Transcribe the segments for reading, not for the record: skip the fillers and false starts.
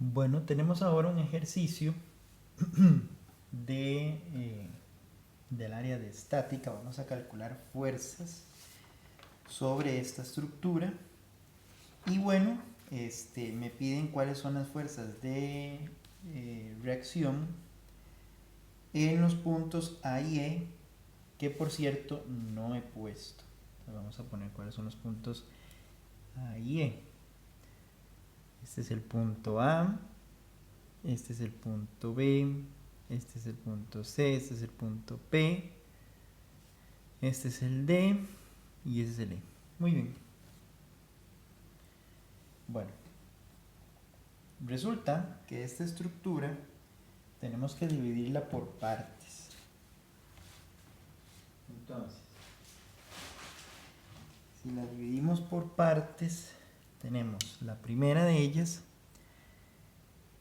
Bueno, tenemos ahora un ejercicio de, del área de estática. Vamos a calcular fuerzas sobre esta estructura. Y bueno, me piden cuáles son las fuerzas de reacción en los puntos A y E, que por cierto no he puesto. Entonces vamos a poner cuáles son los puntos A y E. Este es el punto A, este es el punto B, este es el punto C, este es el punto P, este es el D y este es el E. Muy bien. Bueno, resulta que esta estructura tenemos que dividirla por partes. Entonces, si la dividimos por partes, tenemos la primera de ellas,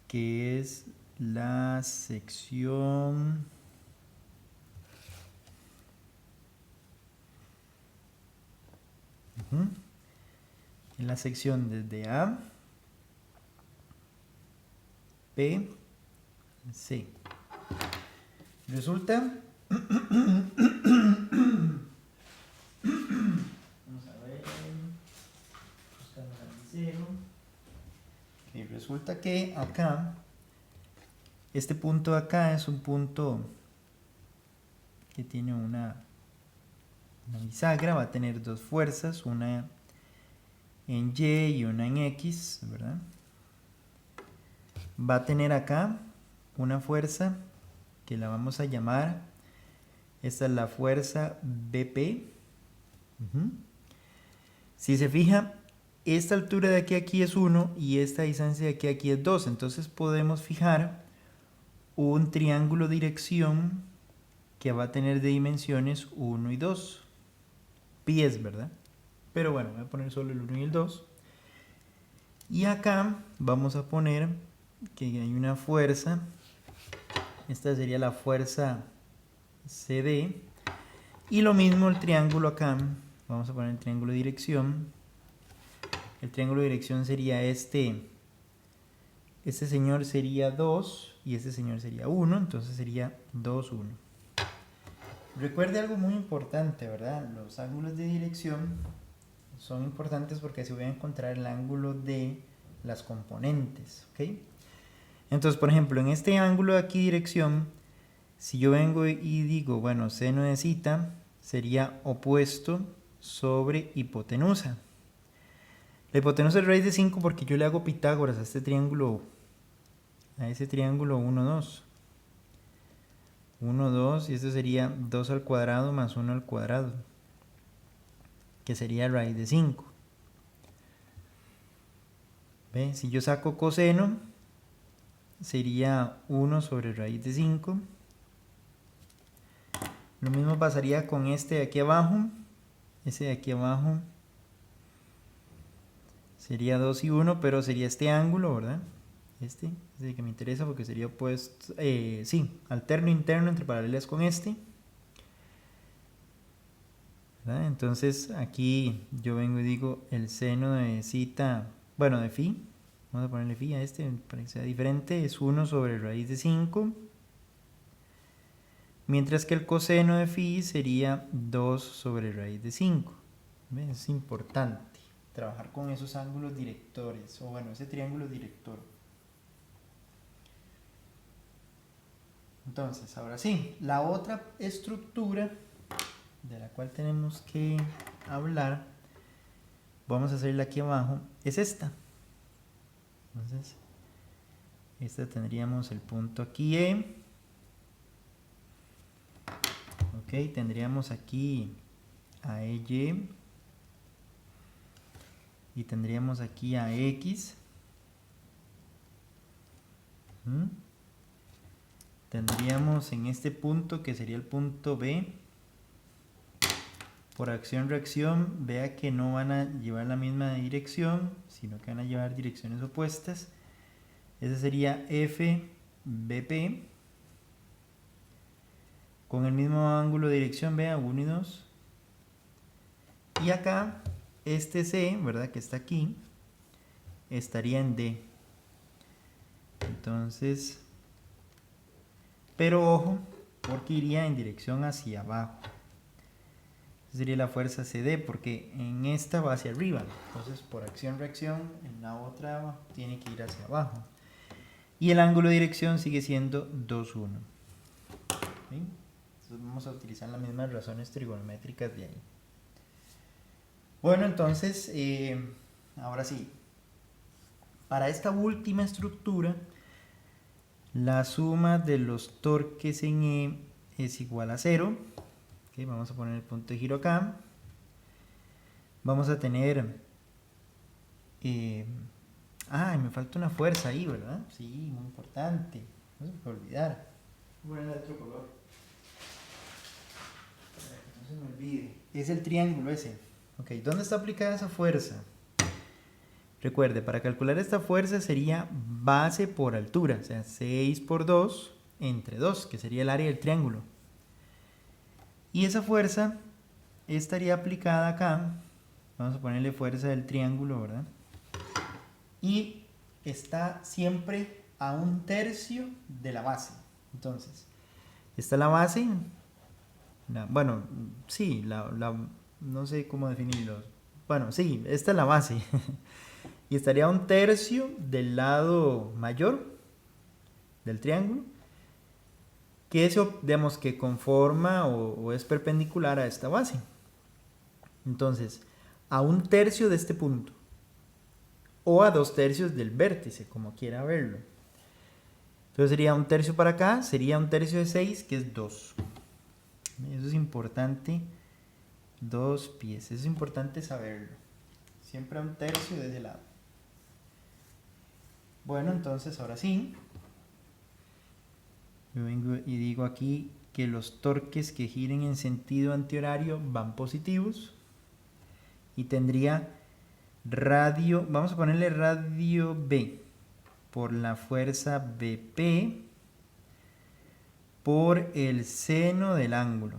que es la sección en la sección desde A, P, C. Resulta, vamos a ver, buscando el lapicero. Okay, resulta que acá, este punto de acá es un punto que tiene una bisagra, va a tener dos fuerzas, una en Y y una en X, ¿verdad? Va a tener acá una fuerza que la vamos a llamar, esta es la fuerza BP. Si se fija, esta altura de aquí a aquí es 1 y esta distancia de aquí a aquí es 2, entonces podemos fijar un triángulo dirección que va a tener de dimensiones 1 y 2 pies, ¿verdad? Pero bueno, voy a poner solo el 1 y el 2. Y acá vamos a poner que hay una fuerza. Esta sería la fuerza CD. Y lo mismo el triángulo acá. Vamos a poner el triángulo de dirección. El triángulo de dirección sería este. Este señor sería 2 y este señor sería 1. Entonces sería 2, 1. Recuerde algo muy importante, ¿verdad? Los ángulos de dirección son importantes porque así voy a encontrar el ángulo de las componentes, ¿ok? Entonces, por ejemplo, en este ángulo de aquí dirección, si yo vengo y digo, bueno, seno de cita sería opuesto sobre hipotenusa. La hipotenusa es raíz de 5 porque yo le hago Pitágoras a este triángulo, a ese triángulo 1, 2. 1, 2 y esto sería 2 al cuadrado más 1 al cuadrado, que sería raíz de 5. ¿Ve? Si yo saco coseno, sería 1 sobre raíz de 5. Lo mismo pasaría con este de aquí abajo. Ese de aquí abajo sería 2 y 1, pero sería este ángulo, ¿verdad? Este es el que me interesa porque sería opuesto, sí, alterno interno entre paralelas con este. ¿Verdad? Entonces aquí yo vengo y digo el seno de cita, bueno, de phi, vamos a ponerle phi a este para que sea diferente, es 1 sobre raíz de 5. Mientras que el coseno de phi sería 2 sobre raíz de 5. ¿Ven? Es importante trabajar con esos ángulos directores, o bueno, ese triángulo director. Entonces, ahora sí, la otra estructura de la cual tenemos que hablar, vamos a hacerla aquí abajo, es esta. Entonces, esta tendríamos el punto aquí E. Ok, tendríamos aquí a EY. Y tendríamos aquí a X. Tendríamos en este punto, que sería el punto B, por acción-reacción, vea que no van a llevar la misma dirección, sino que van a llevar direcciones opuestas. Ese sería FBP, con el mismo ángulo de dirección, vea, 1 y 2. Y acá, este C, ¿verdad? Que está aquí, estaría en D. Entonces, pero ojo, porque iría en dirección hacia abajo. Sería la fuerza CD, porque en esta va hacia arriba. Entonces, por acción-reacción, en la otra tiene que ir hacia abajo. Y el ángulo de dirección sigue siendo 2,1. ¿Sí? Entonces vamos a utilizar las mismas razones trigonométricas de ahí. Bueno, entonces, ahora sí. Para esta última estructura, la suma de los torques en E es igual a 0. Okay, vamos a poner el punto de giro acá. Vamos a tener... me falta una fuerza ahí, ¿verdad? Sí, muy importante. No se me puede olvidar. Voy a poner otro color. Para que no se me olvide. Es el triángulo ese. Ok, ¿dónde está aplicada esa fuerza? Recuerde, para calcular esta fuerza sería base por altura, o sea, 6 por 2 entre 2, que sería el área del triángulo. Y esa fuerza estaría aplicada acá. Vamos a ponerle fuerza del triángulo, ¿verdad? Y está siempre a 1/3 de la base. Entonces, está la base. Bueno, sí, no sé cómo definirlo. Bueno, sí, esta es la base. Y estaría a 1/3 del lado mayor del triángulo, que eso, digamos, que conforma o es perpendicular a esta base. Entonces, a 1/3 de este punto, o a 2/3 del vértice, como quiera verlo. Entonces sería 1/3 para acá, sería 1/3 de 6, que es 2. Eso es importante, 2 pies, eso es importante saberlo. Siempre a 1/3 de ese lado. Bueno, entonces ahora sí, yo vengo y digo aquí que los torques que giren en sentido antihorario van positivos. Y tendría radio, vamos a ponerle radio B, por la fuerza BP por el seno del ángulo.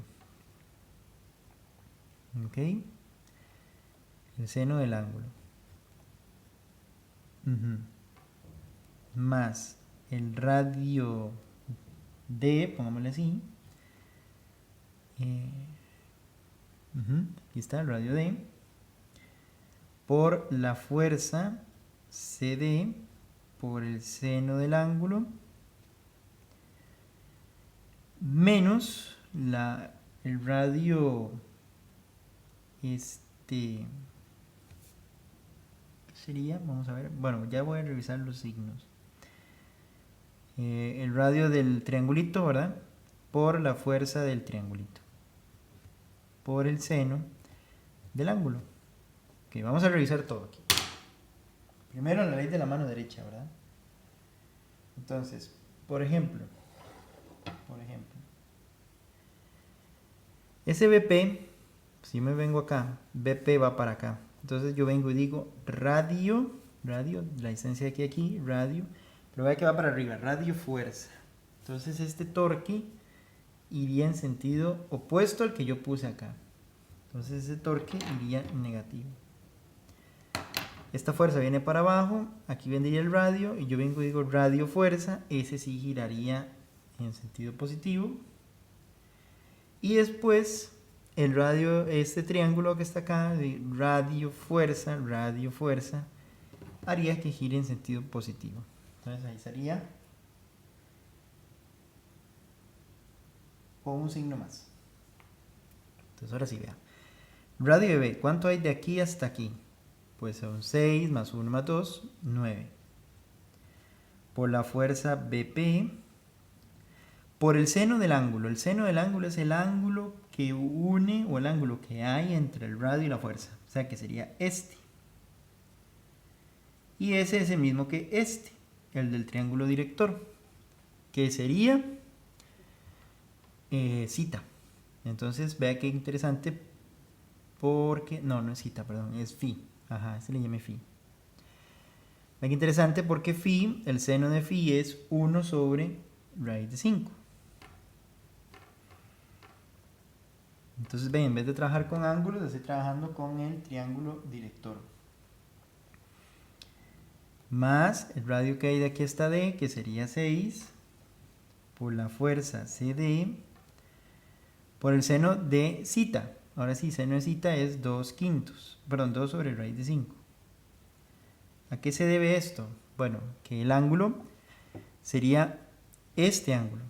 ¿Ok? El seno del ángulo. Más el radio D, pongámosle así. Aquí está el radio D. Por la fuerza CD por el seno del ángulo. Menos el radio ¿qué sería? Vamos a ver. Bueno, ya voy a revisar los signos. El radio del triangulito, ¿verdad? Por la fuerza del triangulito. Por el seno del ángulo. Ok, vamos a revisar todo aquí. Primero la ley de la mano derecha, ¿verdad? Entonces, por ejemplo, ese BP, si me vengo acá, BP va para acá. Entonces yo vengo y digo radio, la distancia de aquí, radio, pero vea que va para arriba, radio fuerza. Entonces este torque iría en sentido opuesto al que yo puse acá. Entonces ese torque iría negativo. Esta fuerza viene para abajo, aquí vendría el radio y yo vengo y digo radio fuerza, ese sí giraría en sentido positivo. Y después el radio, este triángulo que está acá, de radio fuerza, haría que gire en sentido positivo. Entonces ahí sería con un signo más. Entonces ahora sí, vea. Radio de B, ¿cuánto hay de aquí hasta aquí? Pues son 6 más 1 más 2, 9. Por la fuerza BP, por el seno del ángulo. El seno del ángulo es el ángulo que une o el ángulo que hay entre el radio y la fuerza. O sea que sería este. Y ese es el mismo que este, el del triángulo director, que sería cita. Entonces vea qué interesante porque... No es cita, perdón, es phi. Ajá, este le llame phi. Vea qué interesante porque phi, el seno de phi es 1 sobre raíz de 5. Entonces ven, en vez de trabajar con ángulos, estoy trabajando con el triángulo director. más el radio que hay de aquí hasta D, que sería 6, por la fuerza CD, por el seno de zeta. Ahora sí, seno de zeta es 2/5, perdón, 2 sobre raíz de 5. ¿A qué se debe esto? Bueno, que el ángulo sería este ángulo.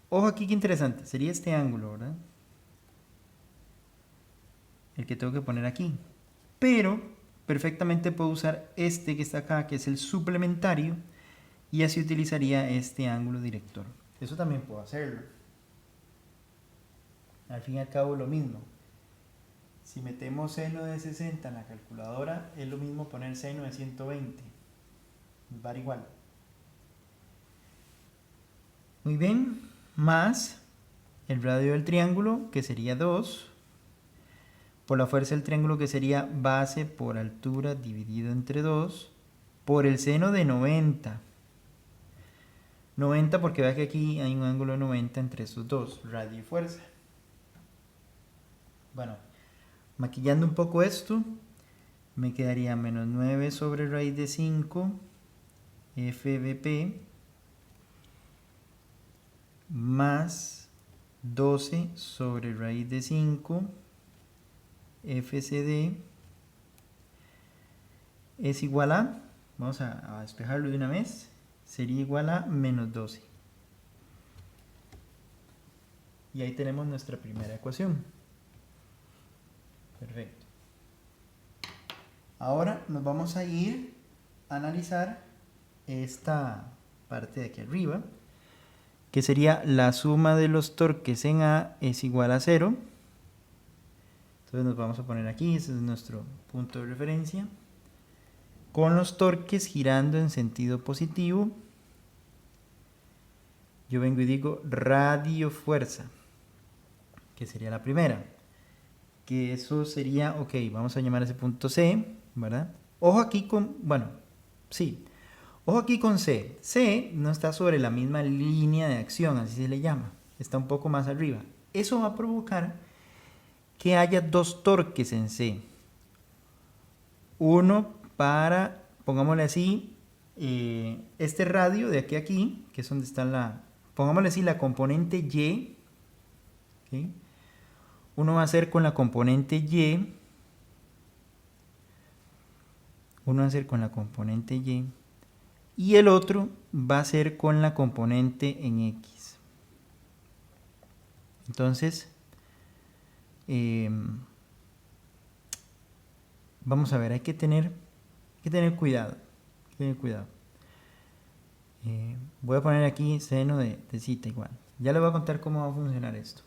Ojo aquí que interesante, sería este ángulo, ¿verdad? El que tengo que poner aquí. Pero perfectamente puedo usar este que está acá, que es el suplementario, y así utilizaría este ángulo director. Eso también puedo hacerlo. Al fin y al cabo lo mismo. Si metemos seno de 60 en la calculadora, es lo mismo poner seno de 120. Va a dar igual. Muy bien, más el radio del triángulo, que sería 2, por la fuerza del triángulo, que sería base por altura dividido entre 2, por el seno de 90. 90 porque vea que aquí hay un ángulo de 90 entre estos dos, radio y fuerza. Bueno, maquillando un poco esto, me quedaría menos 9 sobre raíz de 5 FBP más 12 sobre raíz de 5 FCD es igual a, vamos a despejarlo de una vez, sería igual a menos 12. Y ahí tenemos nuestra primera ecuación. Perfecto. Ahora nos vamos a ir a analizar esta parte de aquí arriba, que sería la suma de los torques en A es igual a 0. Entonces nos vamos a poner aquí, ese es nuestro punto de referencia, con los torques girando en sentido positivo. Yo vengo y digo radio fuerza, que sería la primera, que eso sería, ok, vamos a llamar a ese punto C, ¿verdad? Ojo aquí con, bueno, sí, ojo aquí con C. C no está sobre la misma línea de acción, así se le llama, está un poco más arriba. Eso va a provocar que haya dos torques en C. Uno para, pongámosle así, este radio de aquí a aquí, que es donde está la, pongámosle así, la componente Y. ¿Okay? Uno va a hacer con la componente Y. Uno va a hacer con la componente Y. Y el otro va a ser con la componente en X. Entonces, vamos a ver, hay que tener cuidado. Voy a poner aquí seno de zeta igual. Ya les voy a contar cómo va a funcionar esto.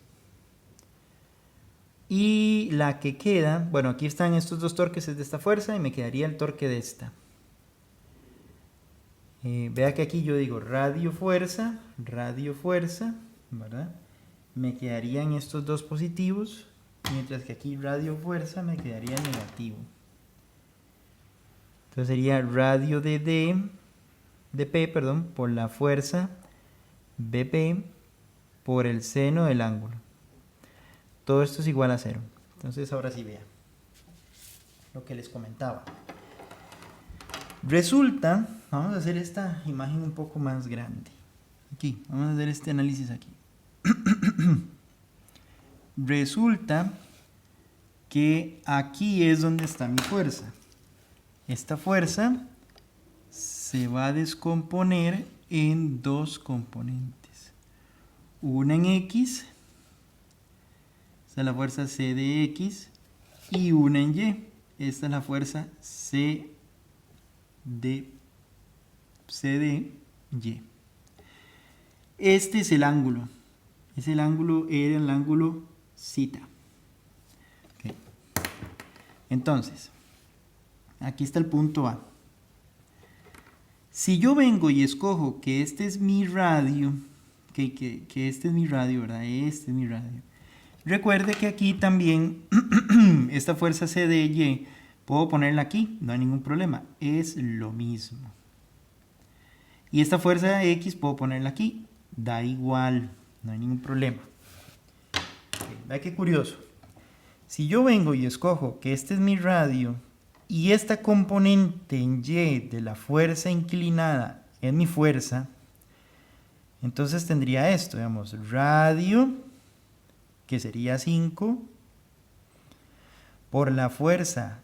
Y la que queda, bueno, aquí están estos dos torques de esta fuerza y me quedaría el torque de esta. Vea que aquí yo digo radio fuerza, ¿verdad? Me quedarían estos dos positivos, mientras que aquí radio fuerza me quedaría negativo. Entonces sería radio de P, perdón, por la fuerza BP por el seno del ángulo. Todo esto es igual a 0. Entonces ahora sí vean lo que les comentaba. Resulta, vamos a hacer esta imagen un poco más grande. Aquí, vamos a hacer este análisis aquí. Resulta que aquí es donde está mi fuerza. Esta fuerza se va a descomponer en dos componentes. Una en X, esta es la fuerza C de X, y una en Y, esta es la fuerza C de Y. Este es el ángulo. Era el ángulo zeta. Okay. Entonces, aquí está el punto A. Si yo vengo y escojo que este es mi radio, que este es mi radio, ¿verdad? Este es mi radio. Recuerde que aquí también esta fuerza C de Y puedo ponerla aquí, no hay ningún problema, es lo mismo. Y esta fuerza X puedo ponerla aquí, da igual, no hay ningún problema. Okay, vea qué curioso. Si yo vengo y escojo que este es mi radio y esta componente en Y de la fuerza inclinada en mi fuerza, entonces tendría esto, digamos, radio, que sería 5, por la fuerza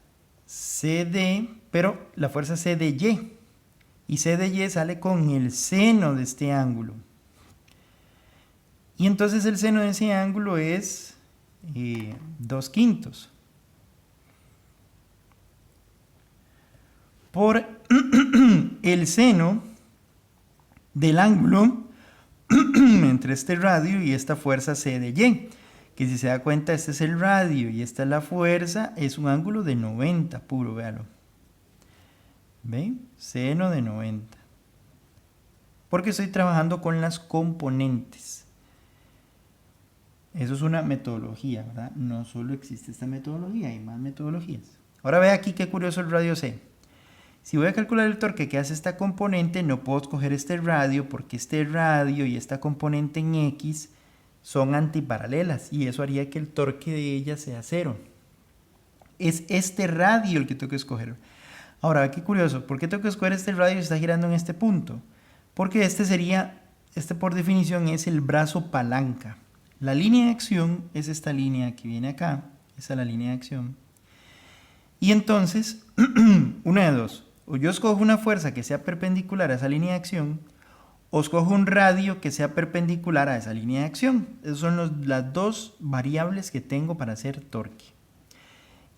CD, pero la fuerza C de Y. Y C de Y sale con el seno de este ángulo. Y entonces el seno de ese ángulo es 2/5. Por el seno del ángulo entre este radio y esta fuerza C de Y. Que si se da cuenta, este es el radio y esta es la fuerza, es un ángulo de 90 puro, véalo. ¿Ven? Seno de 90. Porque estoy trabajando con las componentes. Eso es una metodología, ¿verdad? No solo existe esta metodología, hay más metodologías. Ahora ve aquí qué curioso el radio C. Si voy a calcular el torque que hace esta componente, no puedo escoger este radio porque este radio y esta componente en X son antiparalelas y eso haría que el torque de ella sea 0. Es este radio el que tengo que escoger. Ahora, qué curioso, ¿por qué tengo que escoger este radio si está girando en este punto? Porque este por definición es el brazo palanca. La línea de acción es esta línea que viene acá, esa es la línea de acción. Y entonces, una de dos, o yo escojo una fuerza que sea perpendicular a esa línea de acción, o escojo un radio que sea perpendicular a esa línea de acción. Esas son las dos variables que tengo para hacer torque.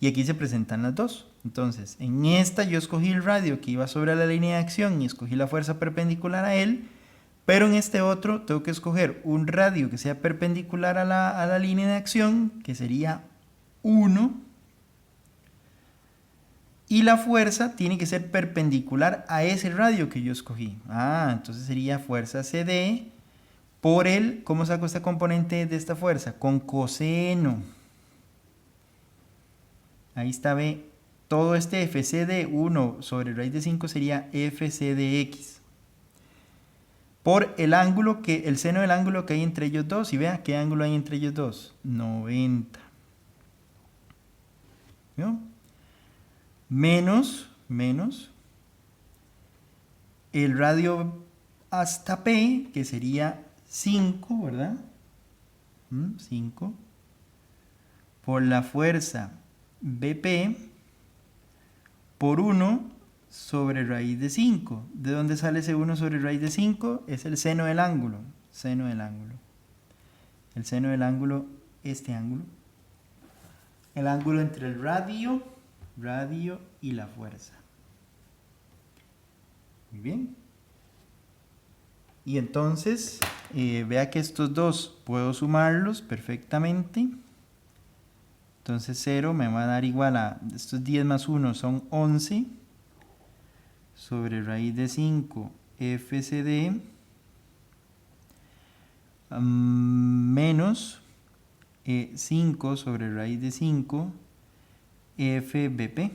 Y aquí se presentan las dos. Entonces, en esta yo escogí el radio que iba sobre la línea de acción y escogí la fuerza perpendicular a él, pero en este otro tengo que escoger un radio que sea perpendicular a la línea de acción, que sería 1, y la fuerza tiene que ser perpendicular a ese radio que yo escogí. Entonces sería fuerza CD por el, ¿cómo saco esta componente de esta fuerza? Con coseno. Ahí está, ve. Todo este FC de 1 sobre raíz de 5 sería FC de X. Por el ángulo el seno del ángulo que hay entre ellos dos. Y vea, ¿qué ángulo hay entre ellos dos? 90. ¿Vio? Menos el radio hasta P, que sería 5, ¿verdad? 5. Por la fuerza BP por 1 sobre raíz de 5. ¿De dónde sale ese 1 sobre raíz de 5? Es el seno del ángulo. Seno del ángulo. El seno del ángulo, este ángulo. El ángulo entre el radio y la fuerza. Muy bien. Y entonces, vea que estos dos puedo sumarlos perfectamente. Entonces 0 me va a dar igual a, estos 10 más 1 son 11 sobre raíz de 5 FCD menos 5 sobre raíz de 5 FBP.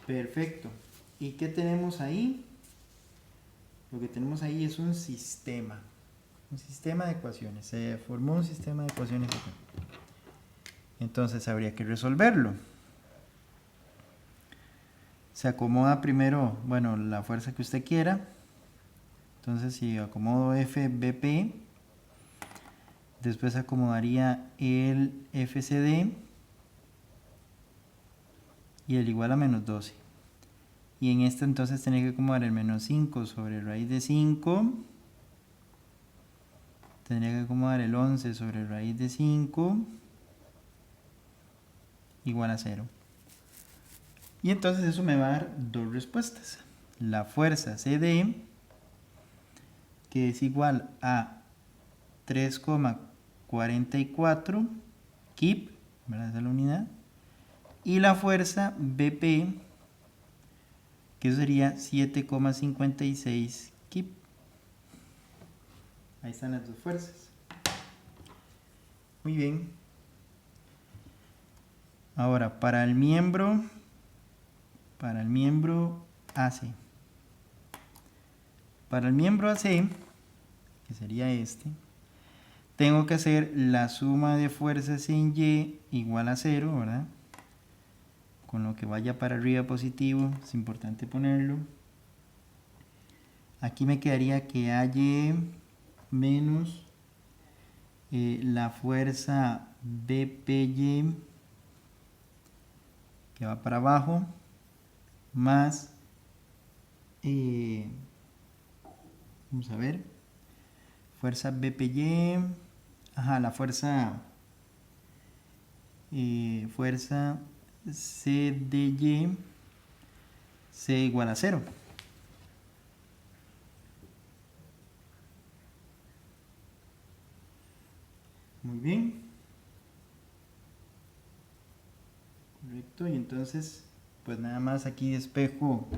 Perfecto. ¿Y qué tenemos ahí? Lo que tenemos ahí es un sistema de ecuaciones. Se formó un sistema de ecuaciones acá. Entonces habría que resolverlo. Se acomoda primero, bueno, la fuerza que usted quiera. Entonces si acomodo FBP, después acomodaría el FCD y el igual a menos 12. Y en esta entonces tenía que acomodar el menos 5 sobre raíz de 5. Tendría que acomodar el 11 sobre raíz de 5 igual a 0. Y entonces eso me va a dar dos respuestas. La fuerza CD, que es igual a 3,44 kip, ¿verdad? Esa es la unidad. Y la fuerza BP, que eso sería 7,56 kip. Ahí están las dos fuerzas. Muy bien. Ahora, para el miembro AC. Para el miembro AC, que sería este, tengo que hacer la suma de fuerzas en Y igual a 0, ¿verdad? con lo que vaya para arriba positivo, es importante ponerlo. Aquí me quedaría que AY menos la fuerza BPY que va para abajo más vamos a ver, fuerza BPY, la fuerza CDY, C igual a 0. Muy bien. Correcto, y entonces pues nada más aquí despejo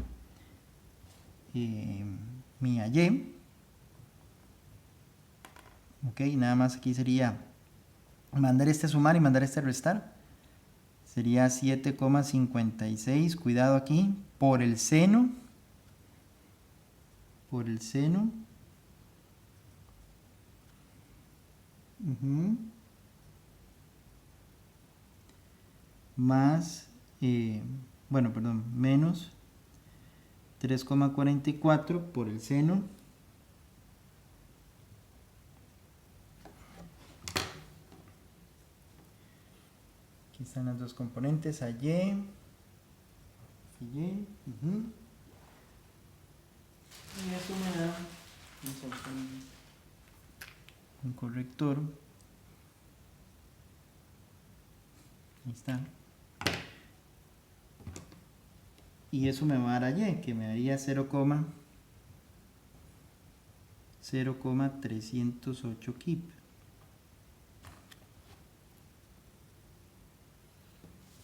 mi AY. Ok, nada más aquí sería mandar este a sumar y mandar este a restar. Sería 7,56, cuidado aquí, por el seno. Por el seno. Más, menos 3,44 por el seno. Aquí están las dos componentes, AY, y eso me da un corrector. Ahí está. Y eso me va a dar Y, que me daría 0,308 kip.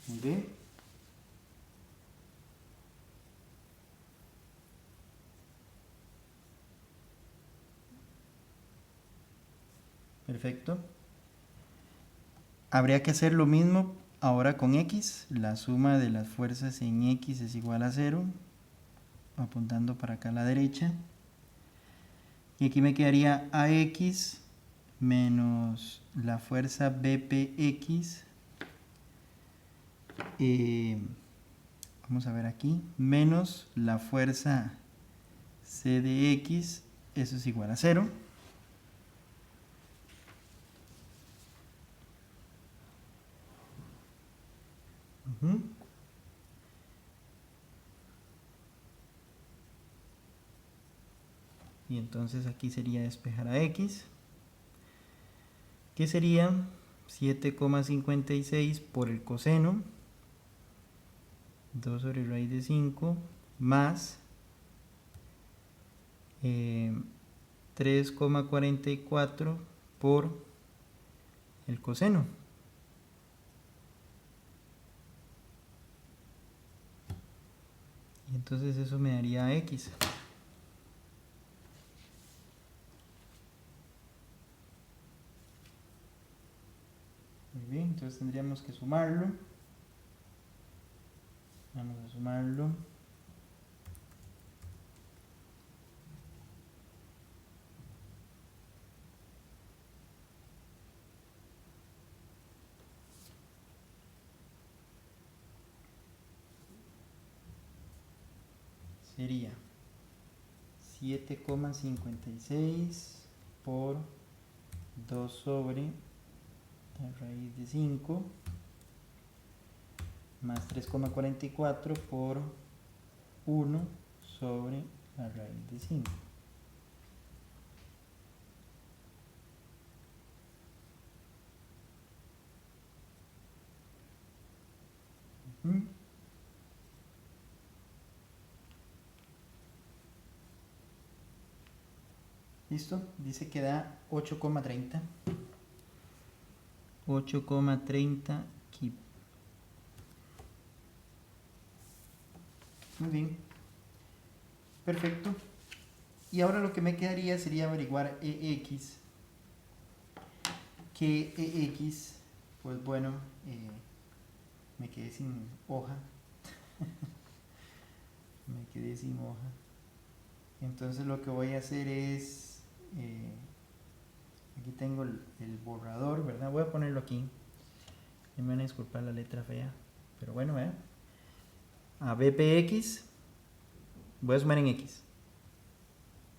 Muy bien. Perfecto. Habría que hacer lo mismo ahora con X. La suma de las fuerzas en X es igual a 0. Apuntando para acá a la derecha. Y aquí me quedaría AX menos la fuerza BPX. Vamos a ver aquí. Menos la fuerza CDX. Eso es igual a 0. Y entonces aquí sería despejar a X, que sería 7,56 por el coseno, 2 sobre raíz de 5, más 3,44 por el coseno. Y entonces eso me daría X. Muy bien, entonces tendríamos que sumarlo. Vamos a sumarlo. Sería 7,56 por 2 sobre la raíz de 5 más 3,44 por 1 sobre la raíz de 5. ¿Listo? Dice que da 8,30. 8,30 kip. Muy bien. Perfecto. Y ahora lo que me quedaría sería averiguar EX. Que EX, pues bueno, me quedé sin hoja. Me quedé sin hoja. Entonces lo que voy a hacer es, aquí tengo el borrador, ¿verdad? Voy a ponerlo aquí. Me van a disculpar la letra fea, pero bueno, a BPX, voy a sumar en X.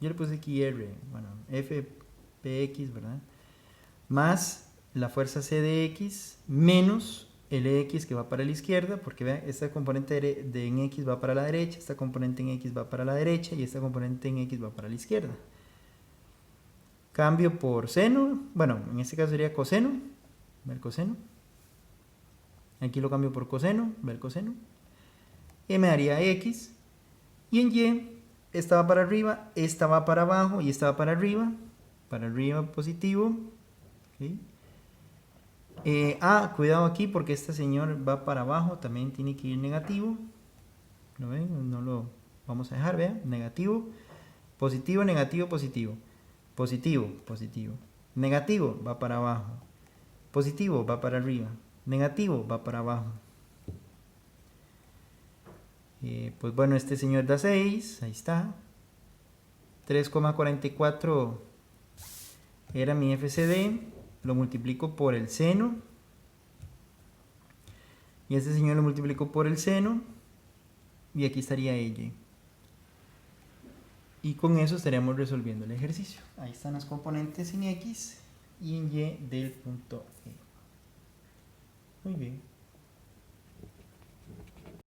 Yo le puse aquí R, bueno, FPX, ¿verdad? Más la fuerza C de X menos el EX que va para la izquierda, porque vean, esta componente de en X va para la derecha, esta componente en X va para la derecha y esta componente en X va para la izquierda. Cambio por seno, bueno, en este caso sería coseno, ve el coseno. Aquí lo cambio por coseno, ve el coseno. Y me daría X. Y en Y, esta va para arriba, esta va para abajo y esta va para arriba. Para arriba positivo. ¿Okay? Cuidado aquí porque este señor va para abajo, también tiene que ir negativo. ¿Lo ven? No lo vamos a dejar, vean. Negativo, positivo, negativo, positivo. Positivo, positivo. Negativo va para abajo. Positivo va para arriba. Negativo va para abajo. Pues bueno, este señor da 6, ahí está. 3,44 era mi FCD. Lo multiplico por el seno. Y este señor lo multiplico por el seno. Y aquí estaría Y. Y con eso estaríamos resolviendo el ejercicio. Ahí están las componentes en X y en Y del punto E. Muy bien.